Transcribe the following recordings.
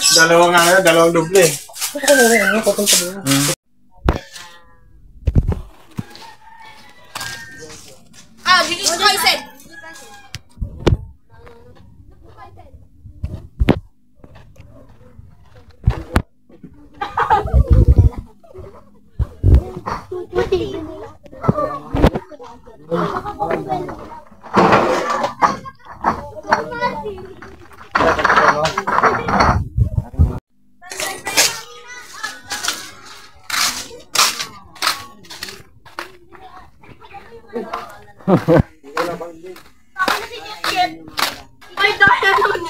Dalawang nga, dalawang doble. Ah, dito ko kayo, Sen. Ay, dahil naman.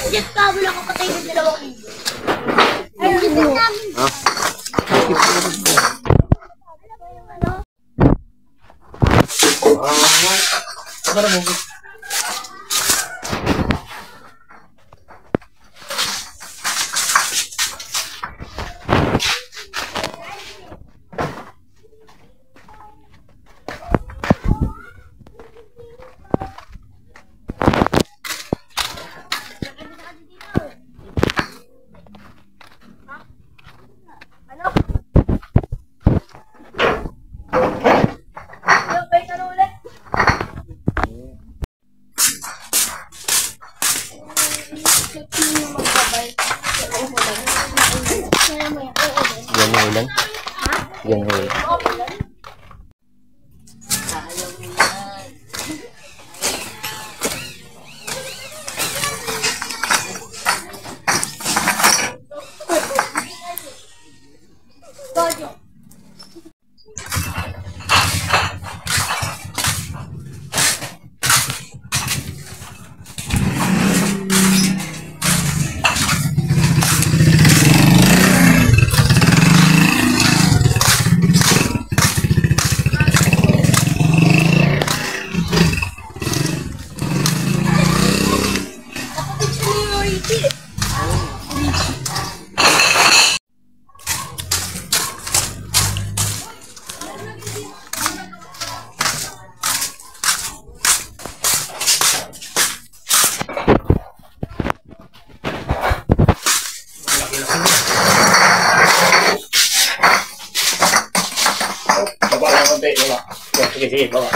Jet ka, wala ka patay ng dalawang ibo. Ay, jet namin. Ha? Yan yung ulan? Yan yung ulan. Sige, bawa.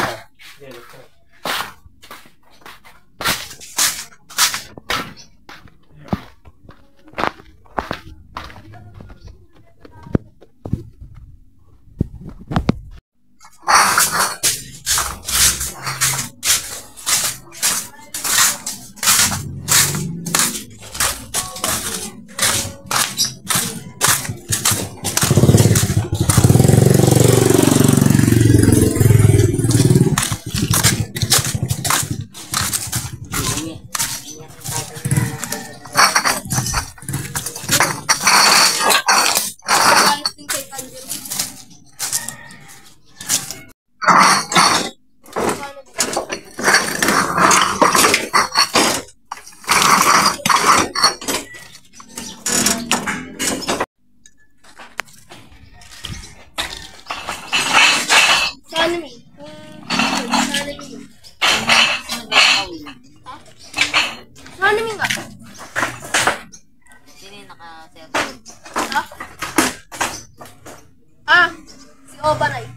Obaray.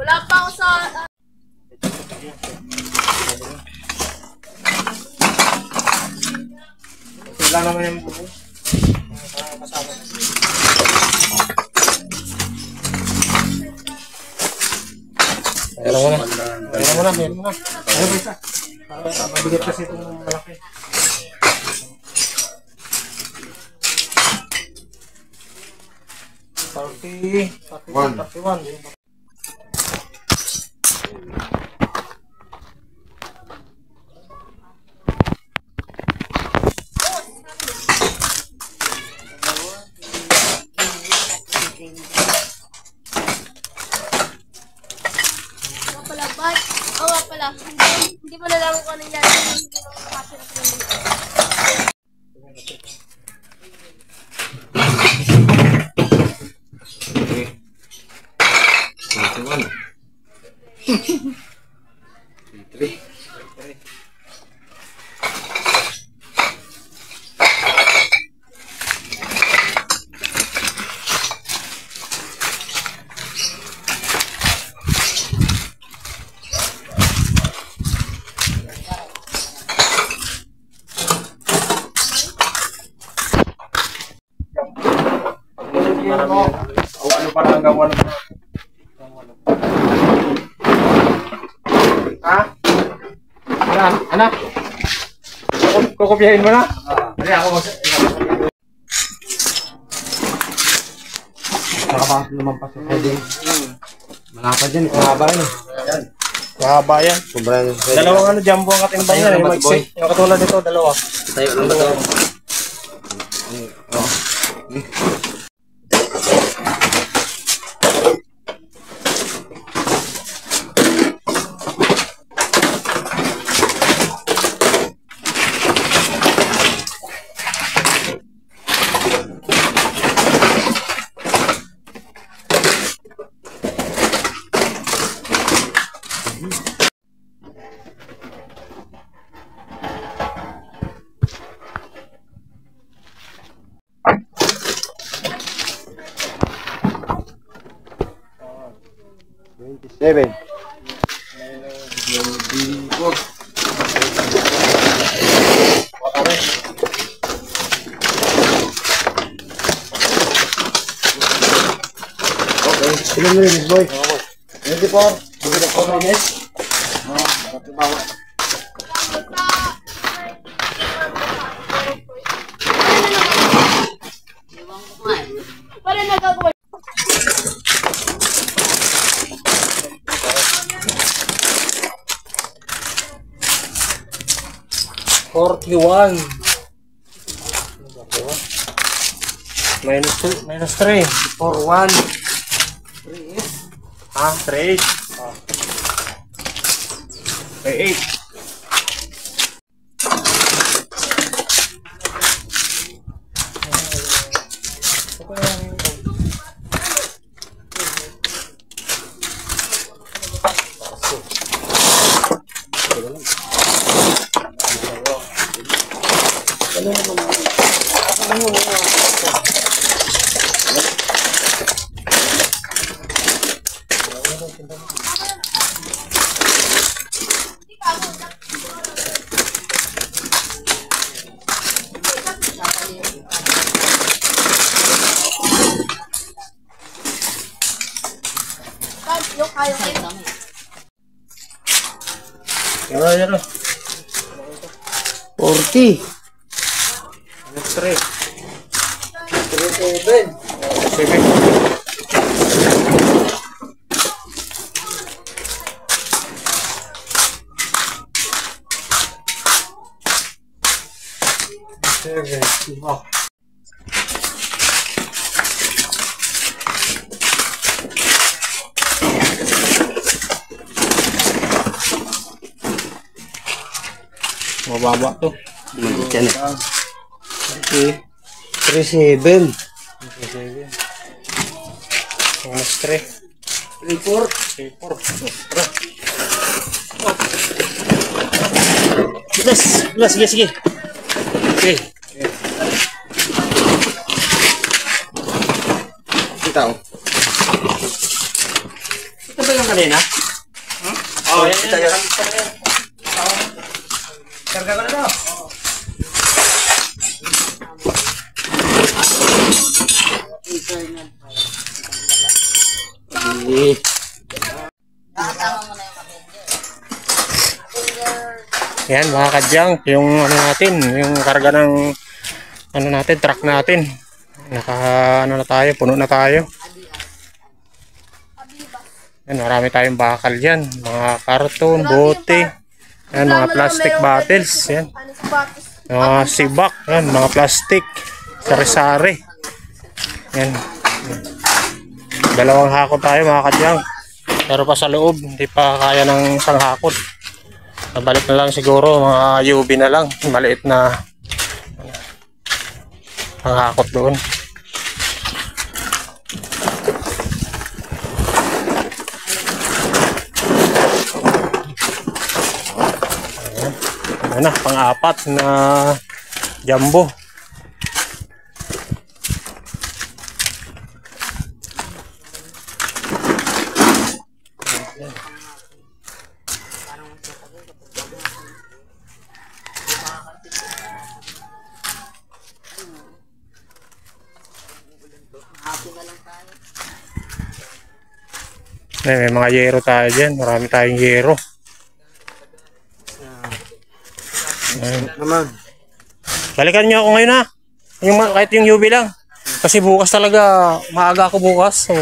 Wala pa ako sa... Wala naman yung buko. Kasama. Meron mo na. Meron mo na. Ano ba isa? Mabigat kasi itong malaki. Bakit? Oo nga pala. Hindi mo nalaman kung ano yan. Hindi mo makapasya na pinili. Okay. 21. 3. O ano pa lang hanggang 1. Ha? Anak? Kukopyahin mo na? Hindi ako nakapasok naman pa sa heading. Malapad yan, mahaba yan. Mahaba yan. Dalawang jumbo ang katimbang yan. Yung katulad nito, dalawa. Tayo lang ba ito? Seven. Ilan mo yun, boy? 24. 24 minutes. Wala nagagawa. 41. Minus 3. 41. 3 is? 3. 8. Yung kayo kayo. Yan. 40. Minus 3. 37. 7. Oh. Mababa to. Magit yan eh. Okay. 37. Minus 3. 34. 3. Plus. Sige. Okay. Kita oh. Ito ba yung kanina? Oo, yan. Karga ko na daw. Yan mga kadyang, yung ano natin, yung karga ng ano natin, truck natin. Ano na tayo, puno na tayo. Yan, marami tayong bakal dyan. Mga karton, bote. Yan, mga plastic bottles. Yan. Mga sibak. Yan, mga plastic. Sari-sari. Yan. Dalawang hako tayo mga kadyang. Pero pa sa loob, hindi pa kaya ng isang hakot. Nabalik na lang siguro, mga UV na lang. Maliit na panghakot doon. Ayan na, pang-apat na jumbo. May mga yero tayo dyan. Marami tayong yero. Naman. Balikan niyo ako ngayon ha. Kahit yung UV lang. Kasi bukas talaga, maaga ako bukas. So,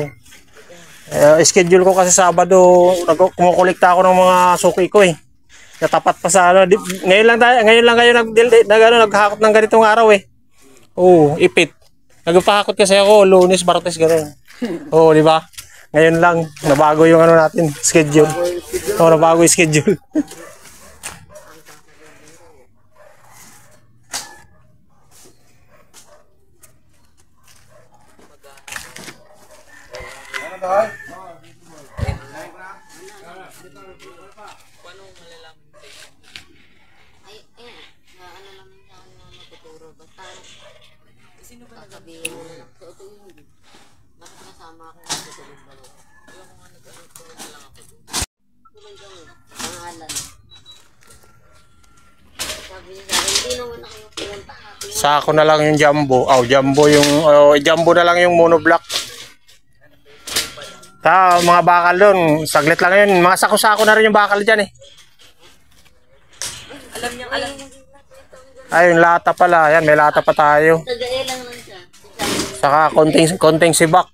schedule ko kasi Sabado, kumukolekta ako ng mga suki ko eh. Natapat pa sa ano. Ngayon lang kayo naghakot ng ganitong araw eh. Oo, ipit. Nagpahakot kasi ako, Lunes, Martes, gano'n. Oo, di ba? Ngayon lang, nabago yung ano natin, schedule. Oo, nabago yung schedule. Sako na lang yung jumbo. Jumbo na lang yung monoblock. Mga bakal doon, saglit lang yun. Mga sako-sako na rin yung bakal dyan eh. Alam. Ay, yung lata pala. Yan, may lata pa tayo. Saka konting sibak.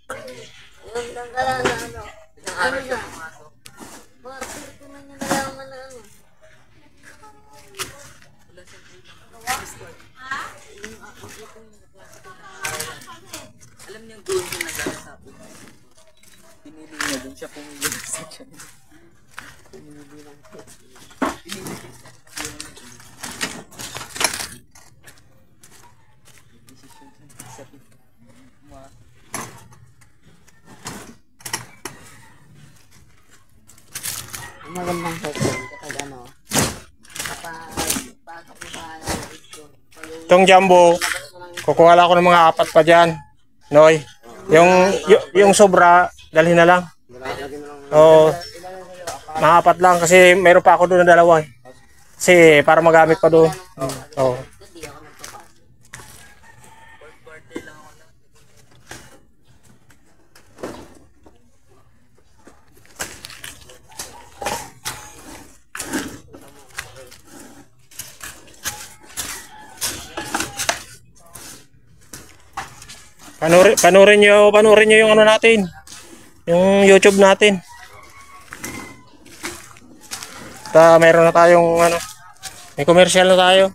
Magandang hotel kapag ano, Itong jumbo, kukuha lang ako ng mga 4 pa dyan. Noy, yung sobra, dalhin na lang. Oo, mga 4 lang kasi mayroon pa ako doon na 2 eh. Kasi para magamit pa doon. Oo. Panurin nyo yung ano natin, yung YouTube natin. Meron na tayong ano, may commercial na tayo.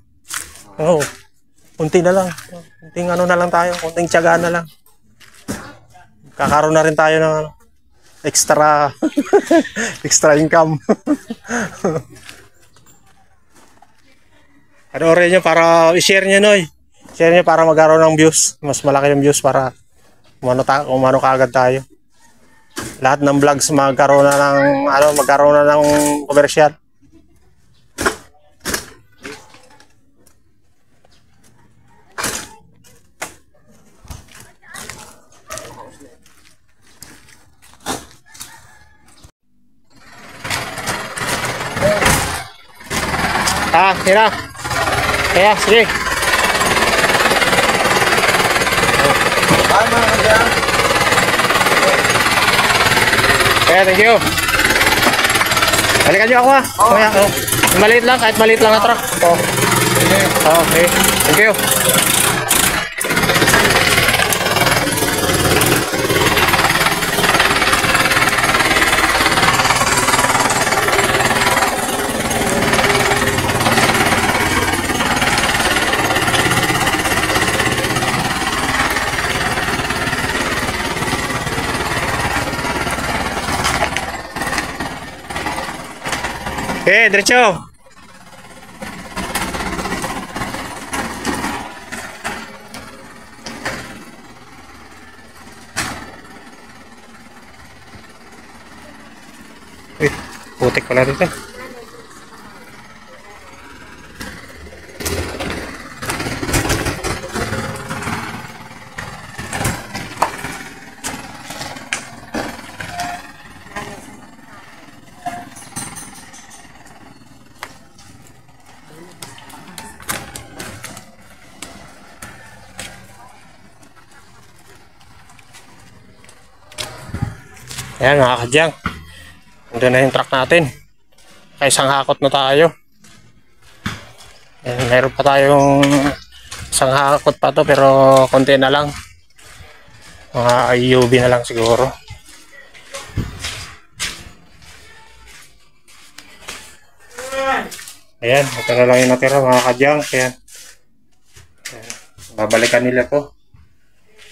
Oo, kunti na lang, kunting ano na lang tayo, kunting tiyaga na lang. Kakaroon na rin tayo ng ano, extra extra income. Panurin nyo para i-share nyo, Noy. Share nyo para magkaroon ng views. Mas malaki yung views para kumano kaagad tayo. Lahat ng vlogs magkaroon na ng commercial. Tira. Kaya, sige. Kaya, thank you. Balikan nyo ako ha. Maliit lang, kahit maliit lang na truck. Okay, thank you. Diretso. Putik pala dito. Ayan mga kadyang. Andun na yung truck natin. Kaya isang hakot na tayo. Ayan, meron pa tayong isang hakot pa to pero konti na lang. Mga UV na lang siguro. Ayan, ito na lang yung natira mga kadyang. Ayan. Babalikan nila to.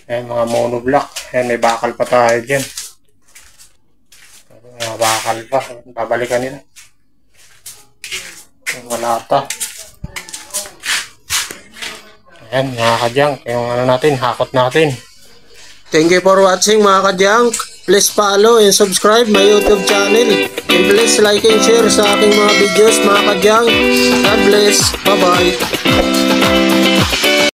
Ayan, mga monoblock. Ayan, may bakal pa tayo dyan. Mga bakal pa. Babalikan nila. Wala ata. Ayan mga kadyang. Yung ano natin, hakot natin. Thank you for watching mga kadyang. Please follow and subscribe my YouTube channel. And please like and share sa aking mga videos mga kadyang. God bless. Bye bye.